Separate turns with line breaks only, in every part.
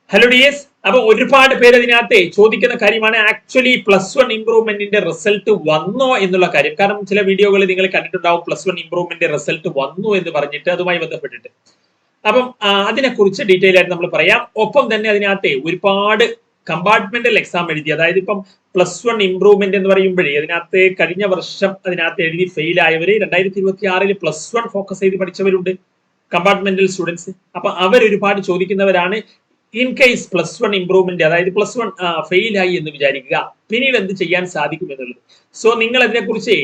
Hello dears. അപ്പൊ ഒരുപാട് പേര് അതിനകത്ത് ചോദിക്കുന്ന കാര്യമാണ് ആക്ച്വലി +1 ഇംപ്രൂവ്മെന്റിന്റെ റിസൾട്ട് വന്നോ എന്നുള്ള കാര്യം. കാരണം ചില വീഡിയോകൾ നിങ്ങൾ കണ്ടിട്ടുണ്ടാവും +1 ഇംപ്രൂവ്മെന്റ് റിസൾട്ട് വന്നു എന്ന് പറഞ്ഞിട്ട് അതുമായി ബന്ധപ്പെട്ടിട്ട്. അപ്പം അതിനെക്കുറിച്ച് ഡീറ്റെയിൽ ആയിട്ട് നമ്മൾ പറയാം. ഒപ്പം തന്നെ അതിനകത്ത് ഒരുപാട് കമ്പാർട്ട്മെന്റൽ എക്സാം എഴുതി, അതായത് ഇപ്പം +1 ഇംപ്രൂവ്മെന്റ് എന്ന് പറയുമ്പോഴേ അതിനകത്ത് കഴിഞ്ഞ വർഷം അതിനകത്ത് എഴുതി ഫെയിൽ ആയവര് 2026 +1 ഫോക്കസ് ചെയ്ത് പഠിച്ചവരുണ്ട്, കമ്പാർട്ട്മെന്റൽ സ്റ്റുഡൻസ്. അപ്പൊ അവർ ഒരുപാട് ചോദിക്കുന്നവരാണ്. ഇൻ കേസ് +1 ഇംപ്രൂവ്മെന്റ്, അതായത് +1 ഫെയിൽ ആയി എന്ന് വിചാരിക്കുക, പിന്നീട് എന്ത് ചെയ്യാൻ സാധിക്കും എന്നുള്ളത്. സോ നിങ്ങൾ അതിനെക്കുറിച്ച്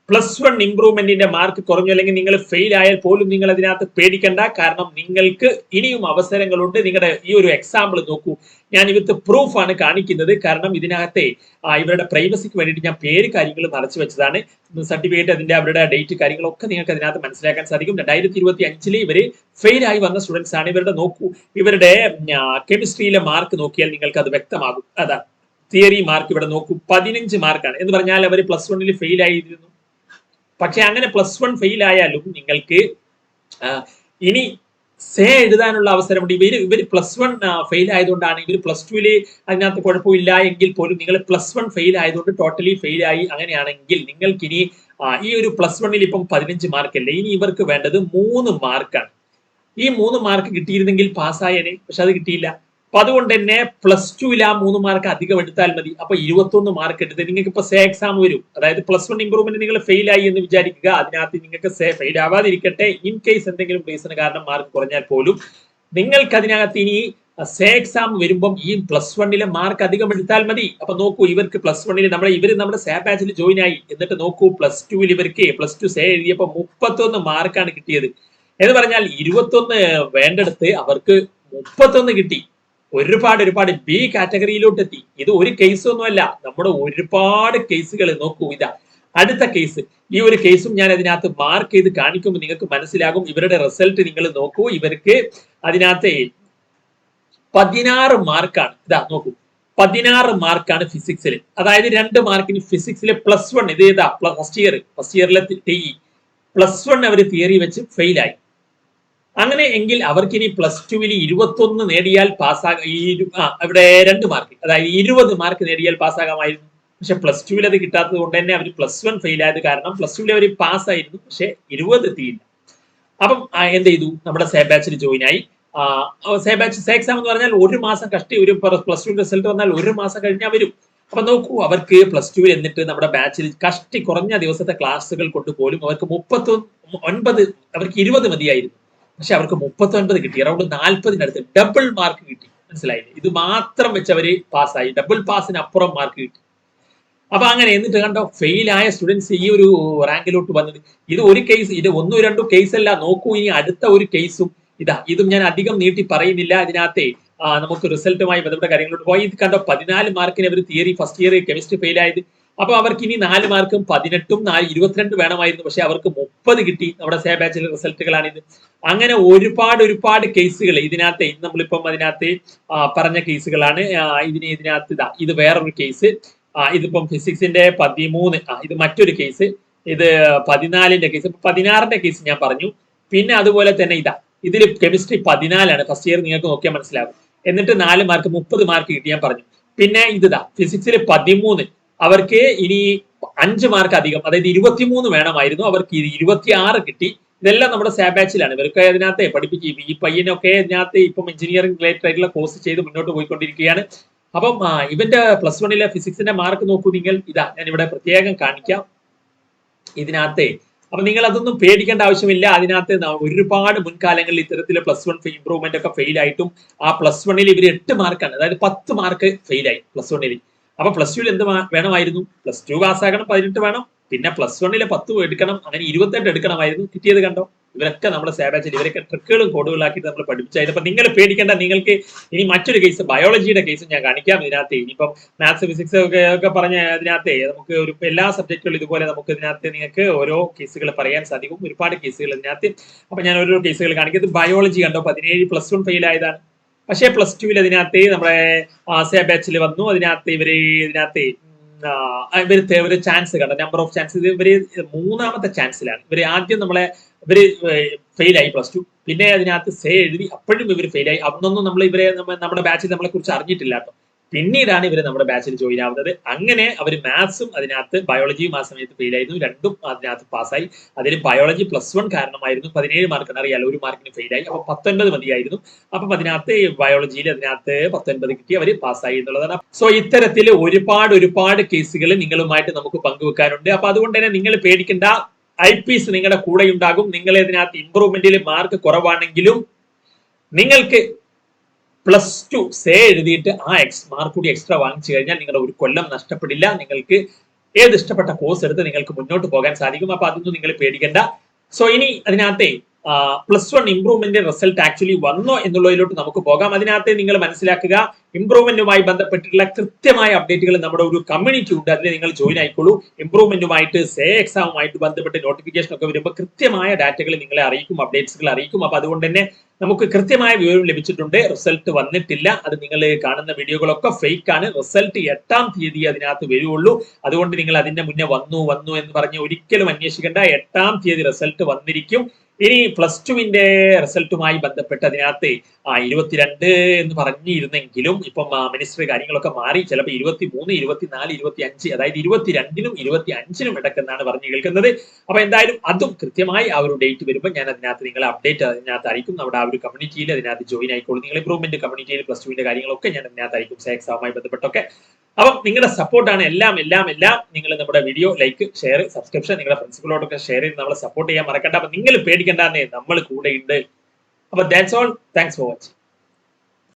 +1 ഇംപ്രൂവ്മെന്റിന്റെ മാർക്ക് കുറഞ്ഞു അല്ലെങ്കിൽ നിങ്ങൾ ഫെയിൽ ആയാൽ പോലും നിങ്ങൾ അതിനകത്ത് പേടിക്കണ്ട. കാരണം നിങ്ങൾക്ക് ഇനിയും അവസരങ്ങളുണ്ട്. നിങ്ങളുടെ ഈ ഒരു എക്സാമ്പിൾ നോക്കൂ, ഞാൻ ഇവർക്ക് പ്രൂഫാണ് കാണിക്കുന്നത്. കാരണം ഇതിനകത്തെ ഇവരുടെ പ്രൈവസിക്ക് വേണ്ടിയിട്ട് ഞാൻ പേര് കാര്യങ്ങൾ മറച്ചു വെച്ചതാണ്. സർട്ടിഫിക്കറ്റ്, അതിന്റെ അവരുടെ ഡേറ്റ് കാര്യങ്ങളൊക്കെ നിങ്ങൾക്ക് അതിനകത്ത് മനസ്സിലാക്കാൻ സാധിക്കും. 2025 ഇവര് ഫെയിൽ ആയി വന്ന സ്റ്റുഡൻസ് ആണ്. ഇവരുടെ നോക്കൂ, ഇവരുടെ കെമിസ്ട്രിയിലെ മാർക്ക് നോക്കിയാൽ നിങ്ങൾക്ക് അത് വ്യക്തമാകും. അതാ തിയറി മാർക്ക് ഇവിടെ നോക്കൂ, 15 മാർക്കാണ്. എന്ന് പറഞ്ഞാൽ അവർ +1 ഫെയിൽ ആയിരുന്നു. പക്ഷെ അങ്ങനെ +1 ഫെയിൽ ആയാലും നിങ്ങൾക്ക് ഇനി സേ എഴുതാനുള്ള അവസരമുണ്ട്. ഇവര് +1 ഫെയിൽ ആയതുകൊണ്ടാണ്. ഇവർ +2 അതിനകത്ത് കുഴപ്പമില്ല എങ്കിൽ പോലും നിങ്ങൾ +1 ഫെയിൽ ആയതുകൊണ്ട് ടോട്ടലി ഫെയിൽ ആയി. അങ്ങനെയാണെങ്കിൽ നിങ്ങൾക്ക് ഇനി ഈ ഒരു +1 ഇപ്പം 15 മാർക്കല്ലേ, ഇനി ഇവർക്ക് വേണ്ടത് 3 മാർക്കാണ്. ഈ 3 മാർക്ക് കിട്ടിയിരുന്നെങ്കിൽ പാസ്സായനെ, പക്ഷെ അത് കിട്ടിയില്ല. അപ്പൊ അതുകൊണ്ട് തന്നെ +2 ആ 3 മാർക്ക് അധികം എടുത്താൽ മതി. അപ്പൊ 21 മാർക്ക് എടുത്ത് നിങ്ങൾക്ക് ഇപ്പൊ സേ എക്സാം വരും. അതായത് +1 ഇംപ്രൂവ്മെന്റ് നിങ്ങൾ ഫെയിൽ ആയി എന്ന് വിചാരിക്കുക, അതിനകത്ത് നിങ്ങൾക്ക് സേ ഫെയിൽ ആവാതിരിക്കട്ടെ, ഇൻ കേസ് എന്തെങ്കിലും റീസൺ കാരണം മാർക്ക് കുറഞ്ഞാൽ പോലും നിങ്ങൾക്ക് അതിനകത്ത് ഇനി സേ എക്സാം വരുമ്പം ഈ +1 മാർക്ക് അധികം എടുത്താൽ മതി. അപ്പൊ നോക്കൂ, ഇവർക്ക് +1 നമ്മുടെ സേ ബാച്ചിൽ ജോയിൻ ആയി. എന്നിട്ട് നോക്കൂ, +2 ഇവർക്ക് +2 സേ എഴുതിയപ്പോ 31 മാർക്കാണ് കിട്ടിയത്. എന്ന് പറഞ്ഞാൽ 21 വേണ്ടടുത്ത് അവർക്ക് 31 കിട്ടി. ഒരുപാട് ബി കാറ്റഗറിയിലോട്ട് എത്തി. ഇത് ഒരു കേസൊന്നുമല്ല, നമ്മുടെ ഒരുപാട് കേസുകൾ നോക്കൂ. ഇതാ അടുത്ത കേസ്. ഈ ഒരു കേസും ഞാൻ അതിനകത്ത് മാർക്ക് ചെയ്ത് കാണിക്കുമ്പോൾ നിങ്ങൾക്ക് മനസ്സിലാകും. ഇവരുടെ റിസൾട്ട് നിങ്ങൾ നോക്കൂ. ഇവർക്ക് അതിനകത്ത് 16 മാർക്കാണ്. ഇതാ നോക്കൂ, 16 മാർക്കാണ് ഫിസിക്സിൽ. അതായത് 2 മാർക്കിന് ഫിസിക്സിലെ +1. ഇത് ഏതാ ഫസ്റ്റ് ഇയറിലെ TE +1 അവർ തിയറി വെച്ച് ഫെയിൽ ആയി. അങ്ങനെ എങ്കിൽ അവർക്ക് ഇനി +2 21 നേടിയാൽ പാസ്സാകാം. ഇവിടെ 2 മാർക്ക്, അതായത് 20 മാർക്ക് നേടിയാൽ പാസ്സാകാമായിരുന്നു. പക്ഷെ +2 അത് കിട്ടാത്തത് കൊണ്ട് തന്നെ അവർ +1 ഫെയിൽ ആയത്. കാരണം +2 അവർ പാസ്സായിരുന്നു, പക്ഷെ 20 എത്തിയില്ല. അപ്പം എന്ത് ചെയ്തു, നമ്മുടെ സേ ബാച്ചിൽ ജോയിൻ ആയി. സേ എക്സാം എന്ന് പറഞ്ഞാൽ 1 മാസം കഷ്ടി, ഒരു +2 റിസൾട്ട് വന്നാൽ 1 മാസം കഴിഞ്ഞാൽ വരും. അപ്പൊ നോക്കൂ, അവർക്ക് +2 എന്നിട്ട് നമ്മുടെ ബാച്ചിൽ കഷ്ടി കുറഞ്ഞ ദിവസത്തെ ക്ലാസ്സുകൾ കൊണ്ട് പോലും അവർക്ക് 39, അവർക്ക് 20 മതിയായിരുന്നു. പക്ഷെ അവർക്ക് 39 കിട്ടി. അറൗണ്ട് 40-നടുത്ത് ഡബിൾ മാർക്ക് കിട്ടി. മനസ്സിലായില്ലേ? ഇത് മാത്രം വെച്ച് അവര് പാസ്സായി. ഡബിൾ പാസിന് അപ്പുറം മാർക്ക് കിട്ടി. അപ്പൊ അങ്ങനെ എന്നിട്ട് കണ്ടോ, ഫെയിൽ ആയ സ്റ്റുഡൻസ് ഈ ഒരു റാങ്കിലോട്ട് വന്നത്. ഇത് ഒരു കേസ്, ഇത് 1-2 കേസ് അല്ല. നോക്കൂ, ഇനി അടുത്ത ഒരു കേസും ഇതും ഞാൻ അധികം നീട്ടി പറയുന്നില്ല. അതിനകത്തെ നമുക്ക് റിസൾട്ടുമായി ബന്ധപ്പെട്ട കാര്യങ്ങളോട്ട് പോയി. ഇത് കണ്ടോ, 14 മാർക്കിന് അവർ theory first year chemistry fail ആയത്. അപ്പൊ അവർക്ക് ഇനി 4 മാർക്കും 18ഉം 22 വേണമായിരുന്നു. പക്ഷെ അവർക്ക് 30 കിട്ടി. നമ്മുടെ സേ ബാച്ചിലെ റിസൾട്ടുകളാണിത്. അങ്ങനെ ഒരുപാട് കേസുകൾ ഇതിനകത്ത് നമ്മളിപ്പം അതിനകത്ത് പറഞ്ഞ കേസുകളാണ്. ഇതിനകത്ത് ഇത് വേറൊരു കേസ്. ഇതിപ്പം ഫിസിക്സിന്റെ 13, ഇത് മറ്റൊരു കേസ്. ഇത് 14ന്റെ കേസ്. 16ന്റെ കേസ് ഞാൻ പറഞ്ഞു. പിന്നെ അതുപോലെ തന്നെ ഇതിൽ കെമിസ്ട്രി 14ആണ് ഫസ്റ്റ് ഇയർ, നിങ്ങൾക്ക് നോക്കിയാൽ മനസ്സിലാകും. എന്നിട്ട് 4 മാർക്ക് 30 മാർക്ക് കിട്ടി ഞാൻ പറഞ്ഞു. പിന്നെ ഫിസിക്സിൽ 13, അവർക്ക് ഇനി 5 മാർക്ക് അധികം, അതായത് 23 വേണമായിരുന്നു. അവർക്ക് 26 കിട്ടി. ഇതെല്ലാം നമ്മുടെ സേ ബാച്ചിലാണ്. ഇവർക്ക് അതിനകത്ത് പഠിപ്പിക്കും. ഈ പയ്യനൊക്കെ ഇതിനകത്ത് ഇപ്പം എഞ്ചിനീയറിംഗ് റിലേറ്റഡ് ആയിട്ടുള്ള കോഴ്സ് ചെയ്ത് മുന്നോട്ട് പോയിക്കൊണ്ടിരിക്കുകയാണ്. അപ്പം ഇവന്റെ +1 ഫിസിക്സിന്റെ മാർക്ക് നോക്കൂ നിങ്ങൾ. ഞാൻ ഇവിടെ പ്രത്യേകം കാണിക്കാം ഇതിനകത്ത്. അപ്പൊ നിങ്ങൾ അതൊന്നും പേടിക്കേണ്ട ആവശ്യമില്ല. അതിനകത്ത് ഒരുപാട് മുൻകാലങ്ങളിൽ ഇത്തരത്തിലെ +1 ഇംപ്രൂവ്മെന്റ് ഒക്കെ ഫെയിൽ ആയിട്ടും ആ +1 ഇവർ 8 മാർക്കാണ്, അതായത് 10 മാർക്ക് ഫെയിൽ ആയി +1. അപ്പൊ +2 എന്ത് വേണമായിരുന്നു? +2 പാസ്സാകണം, 18 വേണം. പിന്നെ +1 10 എടുക്കണം, അങ്ങനെ 28 എടുക്കണമായിരുന്നു. കിട്ടിയത് കണ്ടോ. ഇവരൊക്കെ നമ്മുടെ സേ ബാച്ചിൽ ഇവരൊക്കെ ട്രിക്കുകളും കോഡുകളാക്കിയിട്ട് നമ്മൾ പഠിപ്പിച്ചായിരുന്നു. അപ്പൊ നിങ്ങൾ പേടിക്കേണ്ട. നിങ്ങൾക്ക് ഇനി മറ്റൊരു കേസ്, ബയോളജിയുടെ കേസ് ഞാൻ കാണിക്കാം. ഇതിനകത്ത് ഇനിയിപ്പം മാത്സ് ഫിസിക്സ് ഒക്കെ പറഞ്ഞ ഇതിനകത്ത് നമുക്ക് എല്ലാ സബ്ജക്റ്റുകളും ഇതുപോലെ നമുക്ക് ഇതിനകത്ത് നിങ്ങൾക്ക് ഓരോ കേസുകൾ പറയാൻ സാധിക്കും. ഒരുപാട് കേസുകൾ ഇതിനകത്ത്. അപ്പൊ ഞാൻ ഓരോ കേസുകൾ കാണിക്കുന്നത്. ബയോളജി കണ്ടോ, 17 +1 ഫെയിൽ ആയതാണ്. പക്ഷേ +2 അതിനകത്ത് നമ്മുടെ സേ ബാച്ചിൽ വന്നു. അതിനകത്ത് ഇവര് ചാൻസ് കണ്ട നമ്പർ ഓഫ് ചാൻസ്. ഇവര് 3ാമത്തെ ചാൻസിലാണ്. ആദ്യം ഇവര് ഫെയിൽ ആയി +2, പിന്നെ അതിനകത്ത് സേ എഴുതി, അപ്പോഴും ഇവർ ഫെയിലായി. അന്നൊന്നും നമ്മൾ ഇവരെ നമ്മുടെ ബാച്ചിൽ നമ്മളെ കുറിച്ച് അറിഞ്ഞിട്ടില്ല കേട്ടോ. പിന്നീടാണ് ഇവര് നമ്മുടെ ബാച്ചിൽ ജോയിൻ ആവുന്നത്. അങ്ങനെ അവർ മാത്സും അതിനകത്ത് ബയോളജിയും ആ സമയത്ത് ഫെയിൽ ആയിരുന്നു, രണ്ടും അതിനകത്ത് പാസ്സായി. അതിൽ ബയോളജി +1 കാരണമായിരുന്നു. 17 മാർക്കാണ്, അറിയാലോ, ഒരു മാർക്കിന് ഫെയിലായി. അപ്പൊ 19 മതിയായിരുന്നു. അപ്പം അതിനകത്ത് ബയോളജിയിൽ അതിനകത്ത് 19 കിട്ടി, അവർ പാസ്സായി എന്നുള്ളതാണ്. സോ ഇത്തരത്തിൽ ഒരുപാട് കേസുകൾ നിങ്ങളുമായിട്ട് നമുക്ക് പങ്കുവെക്കാനുണ്ട്. അപ്പൊ അതുകൊണ്ട് തന്നെ നിങ്ങൾ പേടിക്കേണ്ട, IPs നിങ്ങളുടെ കൂടെ ഉണ്ടാകും. നിങ്ങൾ ഇതിനകത്ത് ഇംപ്രൂവ്മെന്റിൽ മാർക്ക് കുറവാണെങ്കിലും നിങ്ങൾക്ക് +2 സേ എഴുതിയിട്ട് ആ മാർക്ക് കൂടി എക്സ്ട്രാ വാങ്ങിച്ചു കഴിഞ്ഞാൽ നിങ്ങളുടെ ഒരു കൊല്ലം നഷ്ടപ്പെടില്ല. നിങ്ങൾക്ക് ഏത് ഇഷ്ടപ്പെട്ട കോഴ്സ് എടുത്ത് നിങ്ങൾക്ക് മുന്നോട്ട് പോകാൻ സാധിക്കും. അപ്പൊ അതൊന്നും നിങ്ങൾ പേടിക്കേണ്ട. സോ ഇനി അതിനകത്തെ +1 ഇംപ്രൂവ്മെന്റ് റിസൾട്ട് ആക്ച്വലി വന്നോ എന്നുള്ളതിലോട്ട് നമുക്ക് പോകാം. അതിനകത്ത് നിങ്ങൾ മനസ്സിലാക്കുക, ഇംപ്രൂവ്മെന്റുമായി ബന്ധപ്പെട്ടിട്ടുള്ള കൃത്യമായ അപ്ഡേറ്റുകൾ നമ്മുടെ ഒരു കമ്മ്യൂണിറ്റി ഉണ്ട്, അതിൽ നിങ്ങൾ ജോയിൻ ആയിക്കോളൂ. ഇംപ്രൂവ്മെന്റുമായിട്ട് സേ എക്സാമുമായിട്ട് ബന്ധപ്പെട്ട് നോട്ടിഫിക്കേഷൻ ഒക്കെ വരുമ്പോൾ കൃത്യമായ ഡാറ്റകൾ നിങ്ങളെ അറിയിക്കും, അപ്ഡേറ്റ്സുകൾ അറിയിക്കും. അപ്പൊ അതുകൊണ്ട് തന്നെ നമുക്ക് കൃത്യമായ വിവരം ലഭിച്ചിട്ടുണ്ട്. റിസൾട്ട് വന്നിട്ടില്ല, അത് നിങ്ങൾ കാണുന്ന വീഡിയോകളൊക്കെ ഫേക്ക് ആണ്. റിസൾട്ട് 8-ാം തീയതി അതിനകത്ത് വരുള്ളൂ. അതുകൊണ്ട് നിങ്ങൾ അതിന്റെ മുന്നേ വന്നു എന്ന് പറഞ്ഞ് ഒരിക്കലും അന്വേഷിക്കേണ്ട. 8-ാം തീയതി റിസൾട്ട് വന്നിരിക്കും. ഇനി +2വിന്റെ റിസൾട്ടുമായി ബന്ധപ്പെട്ട് അതിനകത്ത് 22 എന്ന് പറഞ്ഞിരുന്നെങ്കിലും ഇപ്പം മിനിസ്റ്റർ കാര്യങ്ങളൊക്കെ മാറി, ചിലപ്പോൾ 23, 24, 25, അതായത് 22-നും 25-നും ഇടക്കെന്നാണ് പറഞ്ഞു കേൾക്കുന്നത്. അപ്പൊ എന്തായാലും അതും കൃത്യമായി ആ ഒരു ഡേറ്റ് വരുമ്പോൾ ഞാൻ അതിനകത്ത് നിങ്ങളെ അപ്ഡേറ്റ് അതിനകത്ത് അറിയിക്കും. നമ്മുടെ ആ ഒരു കമ്മ്യൂണിറ്റിയിൽ അതിനകത്ത് ജോയിൻ ആയിക്കോളൂ. നിങ്ങൾ ഇംപ്രൂവ്മെന്റ് കമ്മ്യൂണിറ്റിയിൽ +2വിന്റെ കാര്യങ്ങളൊക്കെ ഞാൻ അതിനകത്ത് അറിയിക്കും, സേ എക്സാമുമായി ബന്ധപ്പെട്ടൊക്കെ. അപ്പം നിങ്ങളുടെ സപ്പോർട്ടാണ് എല്ലാം. നിങ്ങൾ നമ്മുടെ വീഡിയോ ലൈക്ക്, ഷെയർ, സബ്സ്ക്രിപ്ഷൻ നിങ്ങളുടെ ഫ്രണ്ട്സുകളോടൊക്കെ ഷെയർ ചെയ്ത് നമ്മളെ സപ്പോർട്ട് ചെയ്യാൻ മറക്കണ്ട. അപ്പൊ നിങ്ങൾ പേടിക്കണ്ടെന്നേ, നമ്മൾ കൂടെ ഉണ്ട്. അപ്പൊ that's all. Thanks for watching.